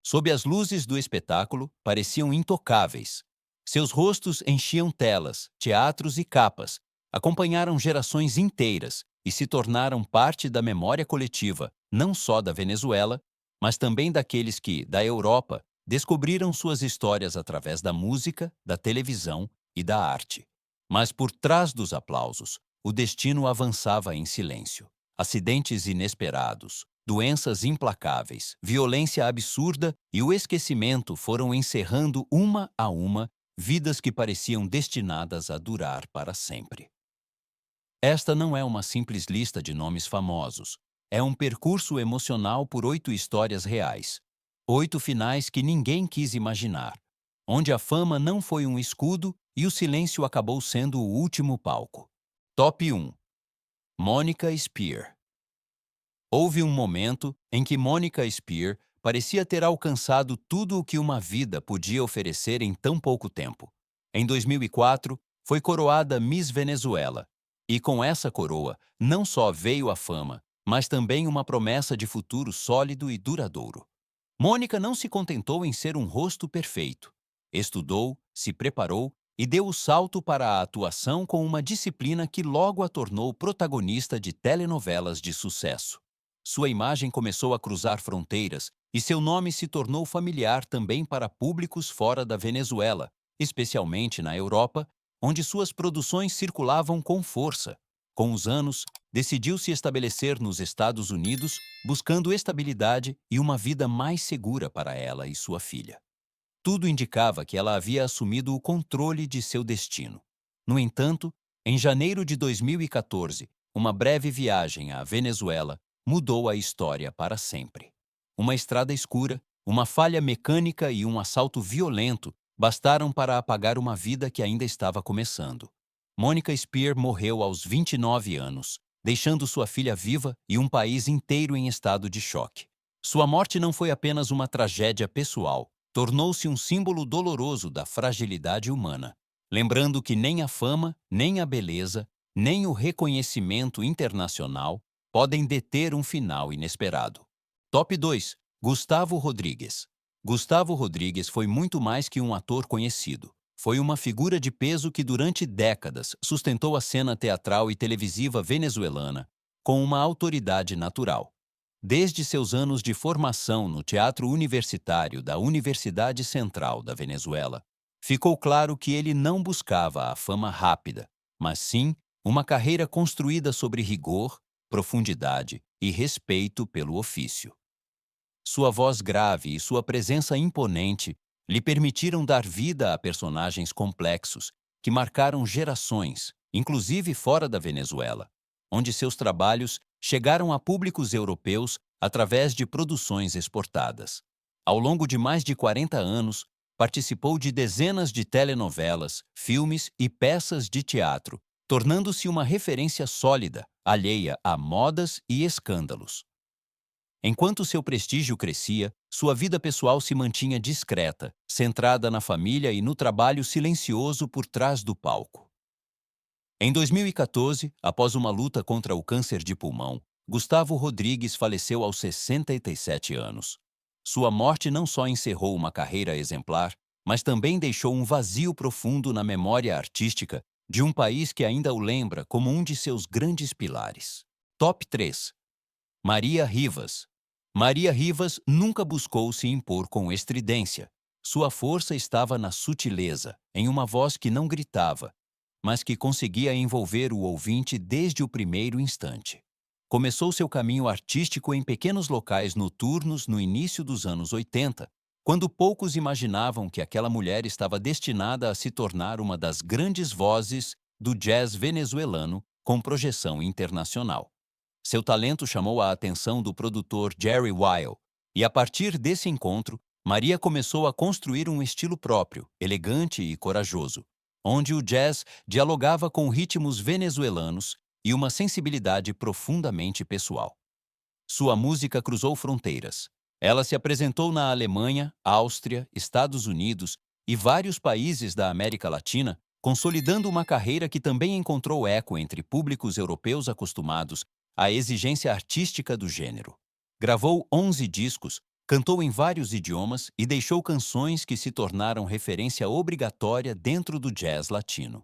Sob as luzes do espetáculo, pareciam intocáveis. Seus rostos enchiam telas, teatros e capas, acompanharam gerações inteiras e se tornaram parte da memória coletiva, não só da Venezuela, mas também daqueles que, da Europa, descobriram suas histórias através da música, da televisão e da arte. Mas por trás dos aplausos, o destino avançava em silêncio. Acidentes inesperados, doenças implacáveis, violência absurda e o esquecimento foram encerrando uma a uma vidas que pareciam destinadas a durar para sempre. Esta não é uma simples lista de nomes famosos. É um percurso emocional por 8 histórias reais. 8 finais que ninguém quis imaginar, onde a fama não foi um escudo e o silêncio acabou sendo o último palco. Top 1. Monica Spear. Houve um momento em que Monica Spear parecia ter alcançado tudo o que uma vida podia oferecer em tão pouco tempo. Em 2004, foi coroada Miss Venezuela. E com essa coroa, não só veio a fama, mas também uma promessa de futuro sólido e duradouro. Mônica não se contentou em ser um rosto perfeito. Estudou, se preparou e deu o salto para a atuação com uma disciplina que logo a tornou protagonista de telenovelas de sucesso. Sua imagem começou a cruzar fronteiras e seu nome se tornou familiar também para públicos fora da Venezuela, especialmente na Europa, onde suas produções circulavam com força. Com os anos, decidiu se estabelecer nos Estados Unidos, buscando estabilidade e uma vida mais segura para ela e sua filha. Tudo indicava que ela havia assumido o controle de seu destino. No entanto, em janeiro de 2014, uma breve viagem à Venezuela mudou a história para sempre. Uma estrada escura, uma falha mecânica e um assalto violento bastaram para apagar uma vida que ainda estava começando. Monica Spear morreu aos 29 anos, deixando sua filha viva e um país inteiro em estado de choque. Sua morte não foi apenas uma tragédia pessoal, tornou-se um símbolo doloroso da fragilidade humana, lembrando que nem a fama, nem a beleza, nem o reconhecimento internacional podem deter um final inesperado. Top 2. Gustavo Rodrigues. Gustavo Rodrigues foi muito mais que um ator conhecido. Foi uma figura de peso que durante décadas sustentou a cena teatral e televisiva venezuelana com uma autoridade natural. Desde seus anos de formação no teatro universitário da Universidade Central da Venezuela, ficou claro que ele não buscava a fama rápida, mas sim uma carreira construída sobre rigor, profundidade e respeito pelo ofício. Sua voz grave e sua presença imponente lhe permitiram dar vida a personagens complexos que marcaram gerações, inclusive fora da Venezuela, onde seus trabalhos chegaram a públicos europeus através de produções exportadas. Ao longo de mais de 40 anos, participou de dezenas de telenovelas, filmes e peças de teatro, tornando-se uma referência sólida, alheia a modas e escândalos. Enquanto seu prestígio crescia, sua vida pessoal se mantinha discreta, centrada na família e no trabalho silencioso por trás do palco. Em 2014, após uma luta contra o câncer de pulmão, Gustavo Rodrigues faleceu aos 67 anos. Sua morte não só encerrou uma carreira exemplar, mas também deixou um vazio profundo na memória artística de um país que ainda o lembra como um de seus grandes pilares. Top 3. Maria Rivas. Maria Rivas nunca buscou se impor com estridência. Sua força estava na sutileza, em uma voz que não gritava, mas que conseguia envolver o ouvinte desde o primeiro instante. Começou seu caminho artístico em pequenos locais noturnos no início dos anos 80, quando poucos imaginavam que aquela mulher estava destinada a se tornar uma das grandes vozes do jazz venezuelano com projeção internacional. Seu talento chamou a atenção do produtor Jerry Weil, e a partir desse encontro, Maria começou a construir um estilo próprio, elegante e corajoso, onde o jazz dialogava com ritmos venezuelanos e uma sensibilidade profundamente pessoal. Sua música cruzou fronteiras. Ela se apresentou na Alemanha, Áustria, Estados Unidos e vários países da América Latina, consolidando uma carreira que também encontrou eco entre públicos europeus acostumados à exigência artística do gênero. Gravou 11 discos, Cantou em vários idiomas e deixou canções que se tornaram referência obrigatória dentro do jazz latino.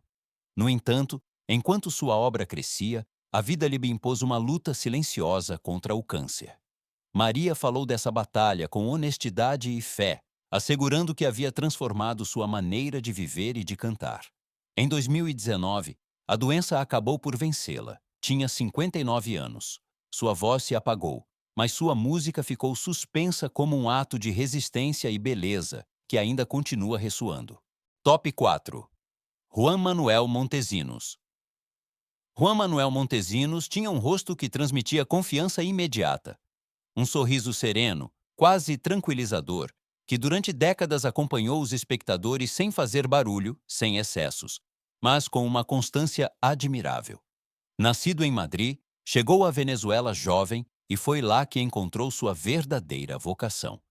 No entanto, enquanto sua obra crescia, a vida lhe impôs uma luta silenciosa contra o câncer. Maria falou dessa batalha com honestidade e fé, assegurando que havia transformado sua maneira de viver e de cantar. Em 2019, a doença acabou por vencê-la. Tinha 59 anos. Sua voz se apagou, mas sua música ficou suspensa como um ato de resistência e beleza, que ainda continua ressoando. Top 4. Juan Manuel Montesinos. Juan Manuel Montesinos tinha um rosto que transmitia confiança imediata. Um sorriso sereno, quase tranquilizador, que durante décadas acompanhou os espectadores sem fazer barulho, sem excessos, mas com uma constância admirável. Nascido em Madrid, chegou à Venezuela jovem e foi lá que encontrou sua verdadeira vocação.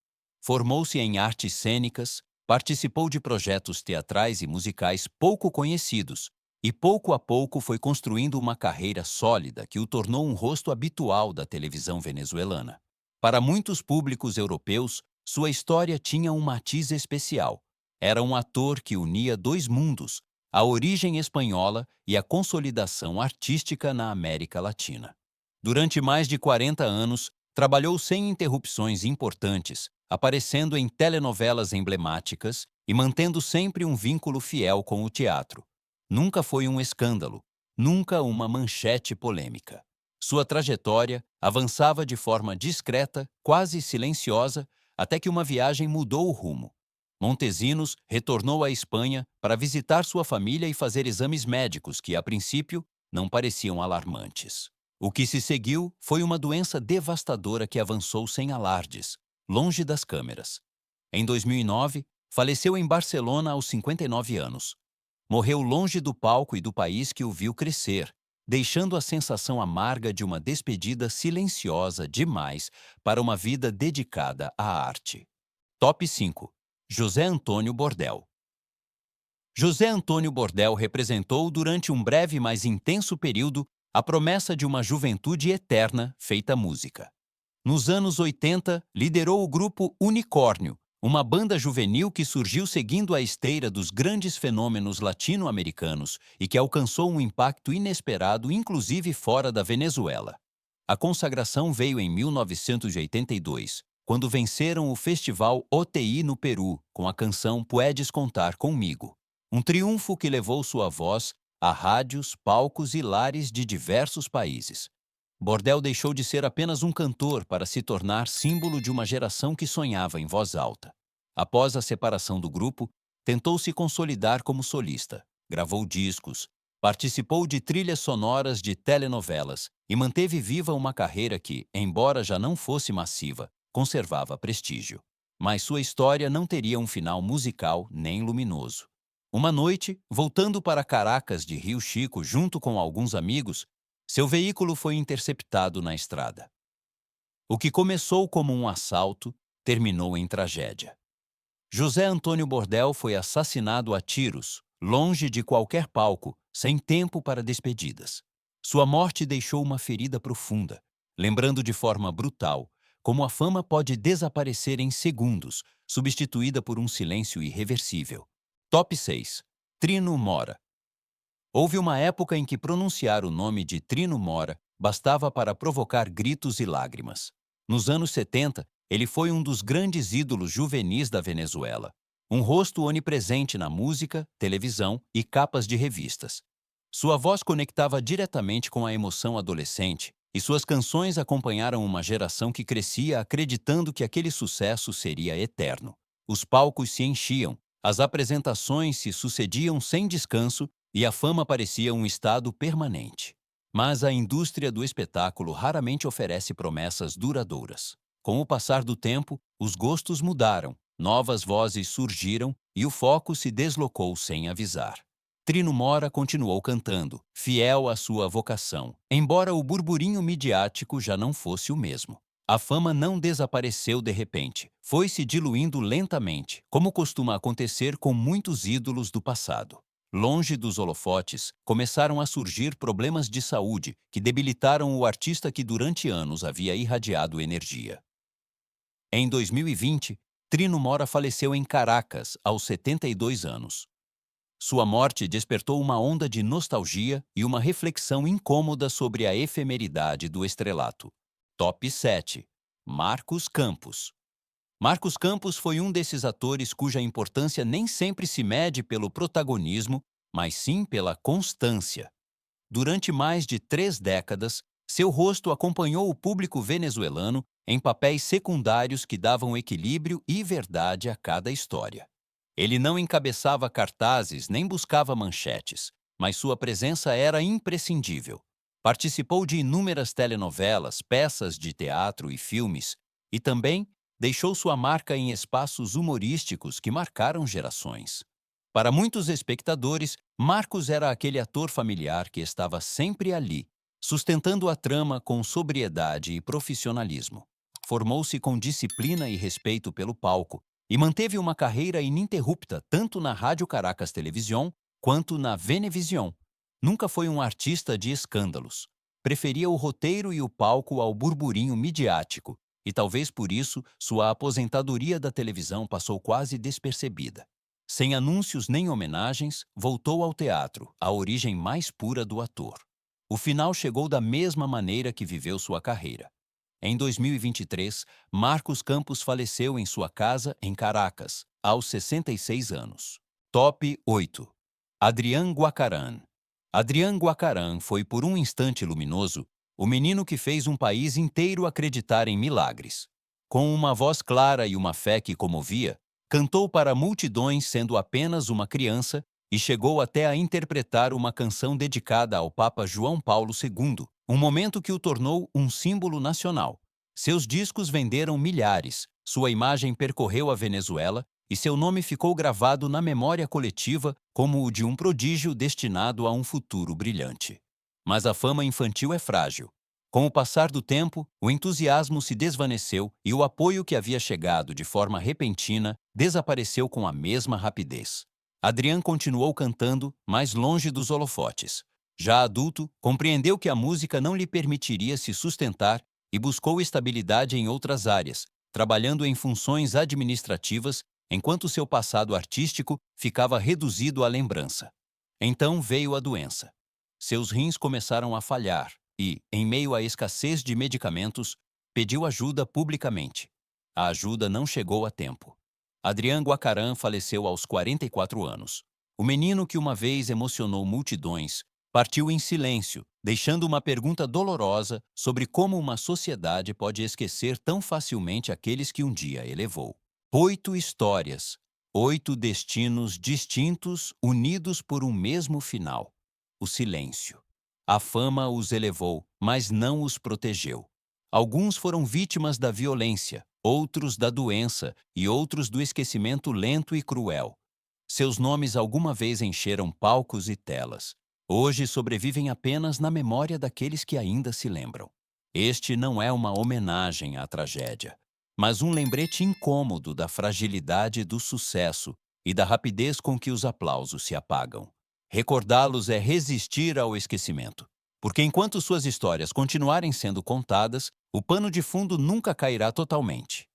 Formou-se em artes cênicas, participou de projetos teatrais e musicais pouco conhecidos e pouco a pouco foi construindo uma carreira sólida que o tornou um rosto habitual da televisão venezuelana. Para muitos públicos europeus, sua história tinha um matiz especial. Era um ator que unia dois mundos, a origem espanhola e a consolidação artística na América Latina. Durante mais de 40 anos, trabalhou sem interrupções importantes, aparecendo em telenovelas emblemáticas e mantendo sempre um vínculo fiel com o teatro. Nunca foi um escândalo, nunca uma manchete polêmica. Sua trajetória avançava de forma discreta, quase silenciosa, até que uma viagem mudou o rumo. Montesinos retornou à Espanha para visitar sua família e fazer exames médicos que, a princípio, não pareciam alarmantes. O que se seguiu foi uma doença devastadora que avançou sem alardes, longe das câmeras. Em 2009, faleceu em Barcelona aos 59 anos. Morreu longe do palco e do país que o viu crescer, deixando a sensação amarga de uma despedida silenciosa demais para uma vida dedicada à arte. Top 5. José Antônio Bordel. José Antônio Bordel representou durante um breve mas intenso período a promessa de uma juventude eterna feita música. Nos anos 80, liderou o grupo Unicórnio, uma banda juvenil que surgiu seguindo a esteira dos grandes fenômenos latino-americanos e que alcançou um impacto inesperado, inclusive fora da Venezuela. A consagração veio em 1982, quando venceram o Festival OTI no Peru com a canção Puedes Contar Comigo, um triunfo que levou sua voz a rádios, palcos e lares de diversos países. Bordel deixou de ser apenas um cantor para se tornar símbolo de uma geração que sonhava em voz alta. Após a separação do grupo, tentou se consolidar como solista, gravou discos, participou de trilhas sonoras de telenovelas e manteve viva uma carreira que, embora já não fosse massiva, conservava prestígio. Mas sua história não teria um final musical nem luminoso. Uma noite, voltando para Caracas de Rio Chico junto com alguns amigos, seu veículo foi interceptado na estrada. O que começou como um assalto terminou em tragédia. José Antônio Bordel foi assassinado a tiros, longe de qualquer palco, sem tempo para despedidas. Sua morte deixou uma ferida profunda, lembrando de forma brutal como a fama pode desaparecer em segundos, substituída por um silêncio irreversível. Top 6. Trino Mora. Houve uma época em que pronunciar o nome de Trino Mora bastava para provocar gritos e lágrimas. Nos anos 70, ele foi um dos grandes ídolos juvenis da Venezuela, um rosto onipresente na música, televisão e capas de revistas. Sua voz conectava diretamente com a emoção adolescente e suas canções acompanharam uma geração que crescia acreditando que aquele sucesso seria eterno. Os palcos se enchiam, as apresentações se sucediam sem descanso e a fama parecia um estado permanente. Mas a indústria do espetáculo raramente oferece promessas duradouras. Com o passar do tempo, os gostos mudaram, novas vozes surgiram e o foco se deslocou sem avisar. Trino Mora continuou cantando, fiel à sua vocação, embora o burburinho midiático já não fosse o mesmo. A fama não desapareceu de repente, foi se diluindo lentamente, como costuma acontecer com muitos ídolos do passado. Longe dos holofotes, começaram a surgir problemas de saúde que debilitaram o artista que durante anos havia irradiado energia. Em 2020, Trino Mora faleceu em Caracas, aos 72 anos. Sua morte despertou uma onda de nostalgia e uma reflexão incômoda sobre a efemeridade do estrelato. Top 7. Marcos Campos. Marcos Campos foi um desses atores cuja importância nem sempre se mede pelo protagonismo, mas sim pela constância. Durante mais de 3 décadas, seu rosto acompanhou o público venezuelano em papéis secundários que davam equilíbrio e verdade a cada história. Ele não encabeçava cartazes nem buscava manchetes, mas sua presença era imprescindível. Participou de inúmeras telenovelas, peças de teatro e filmes, e também deixou sua marca em espaços humorísticos que marcaram gerações. Para muitos espectadores, Marcos era aquele ator familiar que estava sempre ali, sustentando a trama com sobriedade e profissionalismo. Formou-se com disciplina e respeito pelo palco e manteve uma carreira ininterrupta tanto na Rádio Caracas Televisão quanto na Venevisión. Nunca foi um artista de escândalos. Preferia o roteiro e o palco ao burburinho midiático, e talvez por isso sua aposentadoria da televisão passou quase despercebida. Sem anúncios nem homenagens, voltou ao teatro, a origem mais pura do ator. O final chegou da mesma maneira que viveu sua carreira. Em 2023, Marcos Campos faleceu em sua casa em Caracas, aos 66 anos. Top 8. Adrián Guacarán. Adrián Guacarán foi por um instante luminoso o menino que fez um país inteiro acreditar em milagres. Com uma voz clara e uma fé que comovia, cantou para multidões sendo apenas uma criança e chegou até a interpretar uma canção dedicada ao Papa João Paulo II, um momento que o tornou um símbolo nacional. Seus discos venderam milhares, sua imagem percorreu a Venezuela e seu nome ficou gravado na memória coletiva como o de um prodígio destinado a um futuro brilhante. Mas a fama infantil é frágil. Com o passar do tempo, o entusiasmo se desvaneceu e o apoio que havia chegado de forma repentina desapareceu com a mesma rapidez. Adrián continuou cantando, mais longe dos holofotes. Já adulto, compreendeu que a música não lhe permitiria se sustentar e buscou estabilidade em outras áreas, trabalhando em funções administrativas enquanto seu passado artístico ficava reduzido à lembrança. Então veio a doença. Seus rins começaram a falhar e, em meio à escassez de medicamentos, pediu ajuda publicamente. A ajuda não chegou a tempo. Adrián Guacarán faleceu aos 44 anos. O menino que uma vez emocionou multidões partiu em silêncio, deixando uma pergunta dolorosa sobre como uma sociedade pode esquecer tão facilmente aqueles que um dia elevou. 8 histórias, 8 destinos distintos unidos por um mesmo final. O silêncio. A fama os elevou, mas não os protegeu. Alguns foram vítimas da violência, outros da doença e outros do esquecimento lento e cruel. Seus nomes alguma vez encheram palcos e telas. Hoje sobrevivem apenas na memória daqueles que ainda se lembram. Este não é uma homenagem à tragédia, mas um lembrete incômodo da fragilidade do sucesso e da rapidez com que os aplausos se apagam. Recordá-los é resistir ao esquecimento, porque enquanto suas histórias continuarem sendo contadas, o pano de fundo nunca cairá totalmente.